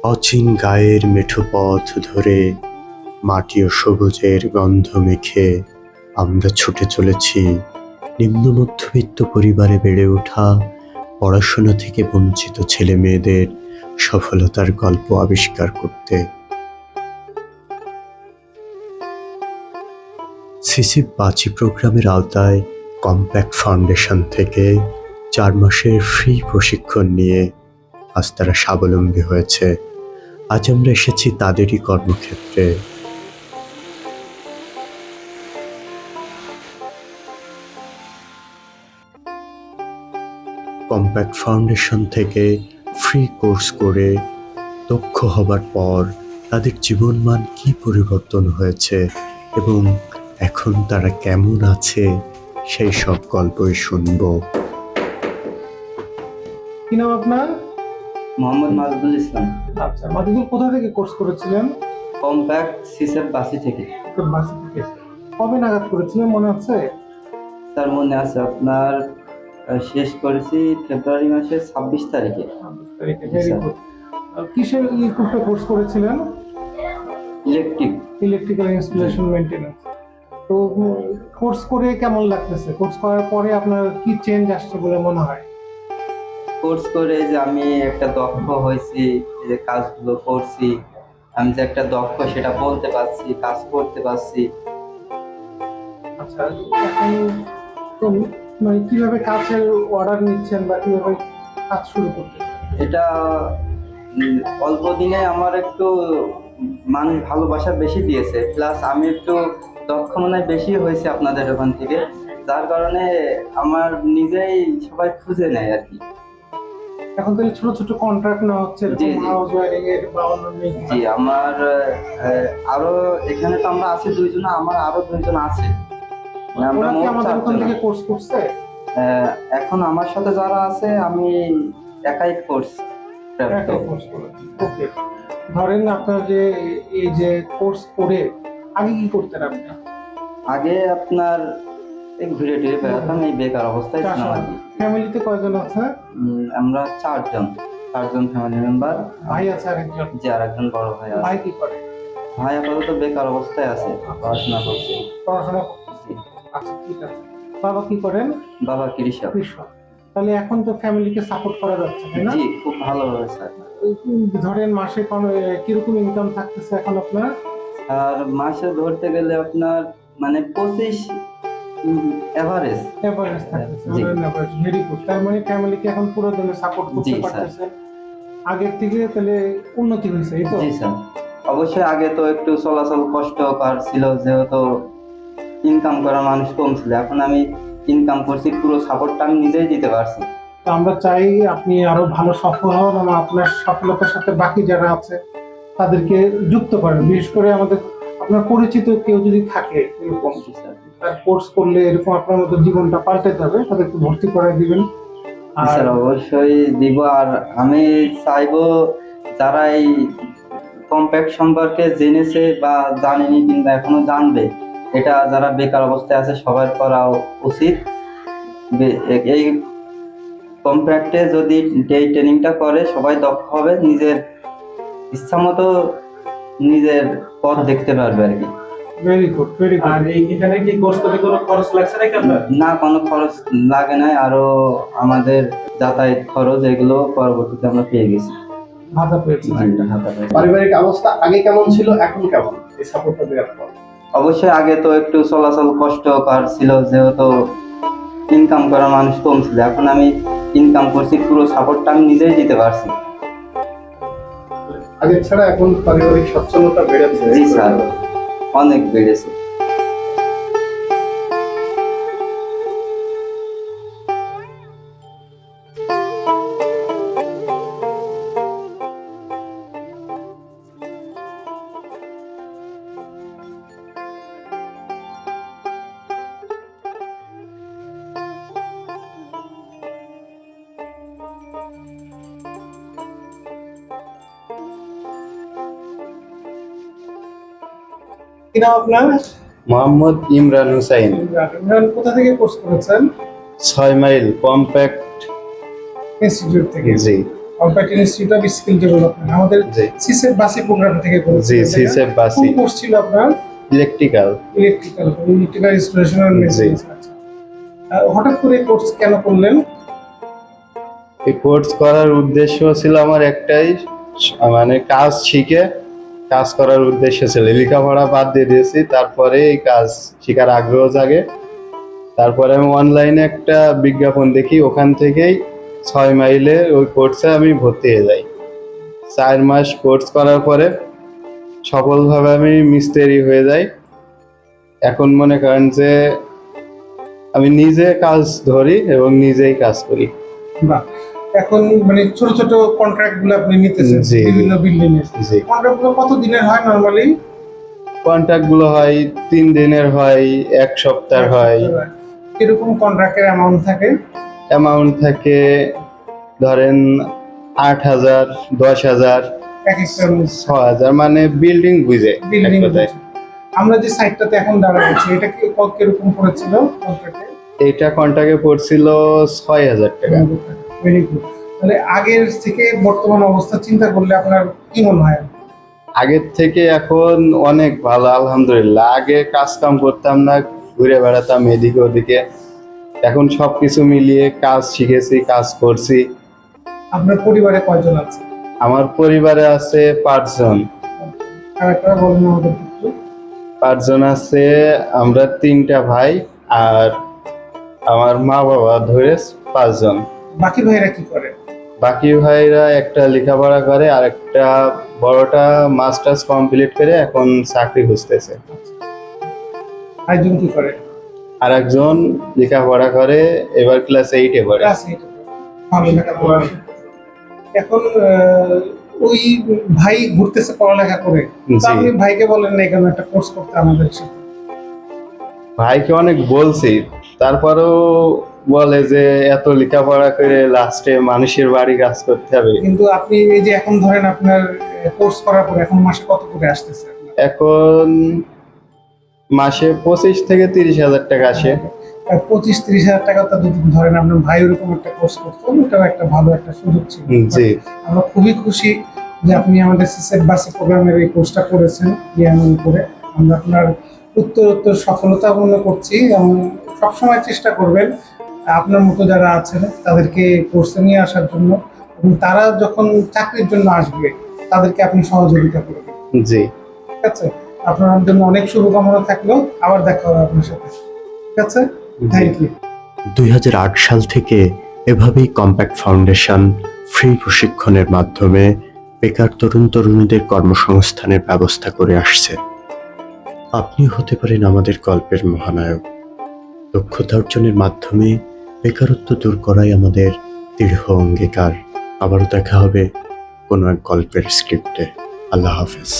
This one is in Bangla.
অচিন গায়ের মেঠো পথ ধরে মাটি ও সবুজের গন্ধ মেখে আমরা ছুটে চলেছি নিম্ন মধ্যবিত্ত পরিবারে বেড়ে ওঠা, পড়াশোনা থেকে বঞ্চিত ছেলে মেয়েদের সফলতার গল্প আবিষ্কার করতে। সিসিব বাঁচি প্রোগ্রামের আওতায় কম্প্যাক্ট ফাউন্ডেশন থেকে 4 মাসের ফ্রি প্রশিক্ষণ নিয়ে আজ তারা স্বাবলম্বী হয়েছে। আজ আমরা এসেছি তাদেরই কর্মক্ষেত্রে। কম্প্যাক্ট ফাউন্ডেশন থেকে ফ্রি কোর্স করে দক্ষ হবার পর তাদের জীবনমান কি পরিবর্তন হয়েছে এবং এখন তারা কেমন আছে, সেই সব গল্পই শুনবো। কি নাম আপনার? মোহাম্মদ মাজদুল ইসলাম। আচ্ছা, মাজদুল কোথা থেকে কোর্স করেছিলেন? কম্প্যাক্ট সিসেপ বাসি থেকে। বাসি থেকে। কবে নাগাদ করেছিলেন মনে আছে? তার মনে আছে, আপনার শেষ করেছি ফেব্রুয়ারি মাসের 26 তারিখে। 26 তারিখে। Very good. কিসের কোর্স করেছিলেন? Electrical installation maintenance. তো কোর্স করে কেমন লাগতেছে? কোর্স করার পরে আপনার কি চেঞ্জ আসছে বলে মনে হয়? কোর্স করে যে আমি একটা দক্ষ হয়েছি, যে কাজগুলো করছি, আমি যে একটা দক্ষ সেটা বলতে পারছি, কাজ করতে পারছি। আচ্ছা, এখন তো মানে কিভাবে কাজের অর্ডার নিচ্ছেন বা কিভাবে কাজ শুরু করতেছেন? এটা অল্প দিনে আমার একটু মানুষ ভালোবাসা বেশি দিয়েছে, প্লাস আমি একটু দক্ষ মনে হয় বেশি হয়েছে আপনাদের ওখান থেকে, যার কারণে আমার নিজেই সবাই খুঁজে নেয় আর কি। এখন তাহলে ছোট ছোট কন্ট্রাক্ট নেওয়া হচ্ছে হাউস ওয়্যারিং এর বা অন্যান্য? জি, আমার আরো এখানে তো আমরা আছি দুইজন, আমার আরো দুইজন আছে। আমরা কি আমাদের ওখান থেকে কোর্স করছে? এখন আমার সাথে যারা আছে আমি একাই কোর্স। ওকে, ধরেন আপনার যে এই যে কোর্স করে আগে কি করতেন আপনি? আগে আপনার ঘুরে টুরে বেড়াতাম, এই বেকার অবস্থায় ছিলাম আর কি। ফ্যামিলিতে কয়জন আছে? আমরা চারজন ফ্যামিলি মেম্বার। ভাই আছে আরেকজন? জি, আরেকজন বড় ভাই আছে। ভাই কি করে? ভাই আপাতত বেকার অবস্থায় আছে, পড়াশোনা করছে। আচ্ছা, ঠিক আছে। বাবা কি করেন? বাবা কৃষক। তাহলে এখন তো ফ্যামিলিকে সাপোর্ট করা যাচ্ছে, তাই না? জি, খুব ভালো হয়েছে। ধরেন মাসে কিরকম ইনকাম থাকতেছে এখন আপনার? আর মাসে ধরতে গেলে আপনার মানে 25 এভারেজ থাকতেছে। Very good. তার মানে ফ্যামিলিকে এখন পুরো দিনে সাপোর্ট করতে পারতেছে। আগের থেকে তাহলে উন্নতি হয়েছে, এই তো? জি স্যার, অবশ্যই। আগে তো একটু চলাচল কষ্টকর ছিল, যেহেতু ইনকাম করা মানুষ কম ছিল। এখন আমি ইনকাম করছি, পুরো সাপোর্টটা আমি নিজেই দিতে পারছি। তো আমরা চাই আপনি আরো ভালো সফল হন এবং আপনার সফলতার সাথে বাকি যারা আছে তাদেরকে যুক্ত করেন। বিশেষ করে আমাদের আপনার পরিচিত কেউ যদি থাকে এরকম, তার কোর্স করলে এরকম আপনার মতো জীবনটা পাল্টে যাবে, তাদেরকে ভর্তি করে দিবেন। স্যার অবশ্যই দিব। আর আমি চাইবো যারা এই কম্প্যাক্ট সম্পর্কে জেনেছে বা জানেনি কিংবা এখনো জানবে, এটা যারা বেকার অবস্থায় আছে সবার করা উচিত। এই কম্প্যাক্টে যদি এই ট্রেনিংটা করে সবাই দক্ষ হবে, নিজের ইচ্ছা মতো নিজের পথ দেখতে পারবে আর কি। Very good, very good. আর এখানে কি কোর্স করতে কোনো খরচ লাগছে নাকি আপনার? না, কোনো খরচ লাগে না। আরো আমাদের যাতায়াত খরচ এগুলো পরবর্তীতে আমরা পেয়ে গেছি, ভাতা পেয়েছি। পারিবারিক অবস্থা আগে কেমন ছিল, এখন কেমন এই সাপোর্টটা দেওয়ার পর? অবশ্যই আগে তো একটু চলাচল কষ্টকর ছিল, যেহেতু ইনকাম করা মানুষ কম ছিল। এখন আমি ইনকাম করছি, পুরো সাপোর্টটা আমি নিজেই দিতে পারছি। আগে ছাড়া এখন পারিবারিক সচ্ছলতা বেড়েছে? জি স্যার, অনেক বেড়েছে। কি নাম আপনার? মোহাম্মদ ইমরান হুসাইন। ইমরান কোথা থেকে কোর্স করেছেন? 6 মাইল কম্প্যাক্ট ইনস্টিটিউট থেকে। জি। Compact institute of skill development আমাদের জি সিসেফ বাসি প্রোগ্রাম থেকে জি করেছিলেন, তাই না? সিসেফ বাসি কোন কোর্স ছিল আপনার? Electrical. Electrical installation and maintenance. আচ্ছা, হঠাৎ করে কোর্স কেন করলেন? এই কোর্স করার উদ্দেশ্য ছিল আমার একটাই, মানে কাজ শিখে কাজ করার উদ্দেশ্য ছিল। লেখাপড়া বাদ দিয়ে দিয়েছি, তারপরে এই কাজ শেখার আগ্রহ জাগে। তারপরে আমি অনলাইনে একটা বিজ্ঞাপন দেখি, ওখান থেকেই 6 মাইলে ওই কোর্সে আমি ভর্তি হয়ে যাই। 4 মাস কোর্স করার পরে সফলভাবে আমি মিস্ত্রি হয়ে যাই। এখন মনে করেন যে আমি নিজে কাজ ধরি এবং নিজেই কাজ করি। বাহ, এখন মানে ছোট ছোট কন্ট্রাক্ট গুলো আপনি নিতেছেন জি। বিভিন্ন বিল্ডিং এর। জি, কন্ট্রাক্ট গুলো কত দিনের হয় নরমালি? কন্ট্রাক্ট গুলো হয় 3 দিনের হয়, 1 সপ্তাহ হয়। কিরকম কন্ট্রাক্টের অ্যামাউন্ট থাকে? অ্যামাউন্ট থাকে ধরেন 8,000, 10,000, এক একটা 6,000, মানে বিল্ডিং বুঝে এক বিল্ডিং। কথায়। আমরা যে সাইটটাতে এখন দাঁড়া আছি এটা কি কিরকম পড়েছিল কন্ট্রাক্টে? এইটা কন্ট্রাক্টে পড়ছিল 6,000 টাকা। Very good. তাহলে আগের থেকে বর্তমান অবস্থা চিন্তা করলে আপনার কি মনে হয়? আগের থেকে এখন অনেক ভালো, আলহামদুলিল্লাহ। আগে কাজ কাম করতাম না, ঘুরে বেড়াতাম এদিকে ওদিকে। এখন সবকিছু মিলিয়ে কাজ শিখেছি, কাজ করছি। আপনার পরিবারে কয়জন আছে? আমার পরিবারে আছে 5 জন। কারা বলেন আমাদের একটু। 5 জন আছে, আমরা 3টা ভাই আর আমার মা বাবা ধরে 5 জন। বাকি ভাইরা কি করে? বাকি ভাইরা একটা লেখাপড়া করে আর একটা বড়টা মাস্টার্স কমপ্লিট করে এখন চাকরি খুঁজতেছে। আরেকজন কি করে? আর একজন লেখাপড়া করে, এবার ক্লাস 8-এ পড়ে। ক্লাস 8 ভালো লেখাপড়া। এখন ওই ভাই ঘুরতেছে পড়ালেখা করে, তো জি। আপনি ভাইকে বলেন না এখানে একটা কোর্স করতে আমাদের সাথে? ভাইকে অনেক বলছি, তারপরেও বলে যে এত লেখাপড়া করে লাস্টে মানুষের বাড়ি কাজ করতে হবে। কিন্তু আপনি এই যে এখন ধরেন আপনার কোর্স করার পর এখন মাসে কত করে আসতেছে আপনার? এখন মাসে 25 থেকে 30,000 টাকা আসে। 25-30 হাজার টাকা তো যদি ধরেন আপনার ভাই ওরকম একটা কোর্স করতো, ওটাও একটা ভালো একটা সুযোগ ছিল। জি আমরা খুবই খুশি যে আপনি আমাদের সিসেফ বাসি প্রোগ্রামের এই কোর্সটা করেছেন ইয়ামন করে। আমরা আপনার উত্তর সফলতা মনে করছি এবং সবসময় চেষ্টা করবেন আপনার মতো যারা আছেন তাদেরকে কোর্সে নিয়ে আসার জন্য, এবং তারা যখন চাকরির জন্য আসবে তাদেরকে আপনি সহযোগিতা করবেন। জি ঠিক আছে, আপনার জন্য অনেক শুভকামনা থাকলো। আবার দেখা হবে আপনার সাথে। ঠিক আছে, থ্যাংক ইউ। 2008 সাল থেকে এভাবেই কম্প্যাক্ট ফাউন্ডেশন ফ্রি প্রশিক্ষণের মাধ্যমে বেকার তরুণ তরুণীদের কর্মসংস্থানের ব্যবস্থা করে আসছে। আপনি হতে পারেন আমাদের গল্পের মহানায়ক। দক্ষতা অর্জনের মাধ্যমে বেকারত্ব দূর করাই আমাদের দৃঢ় অঙ্গীকার। আবারও দেখা হবে কোনো এক গল্পের স্ক্রিপ্টে। আল্লাহ হাফেজ।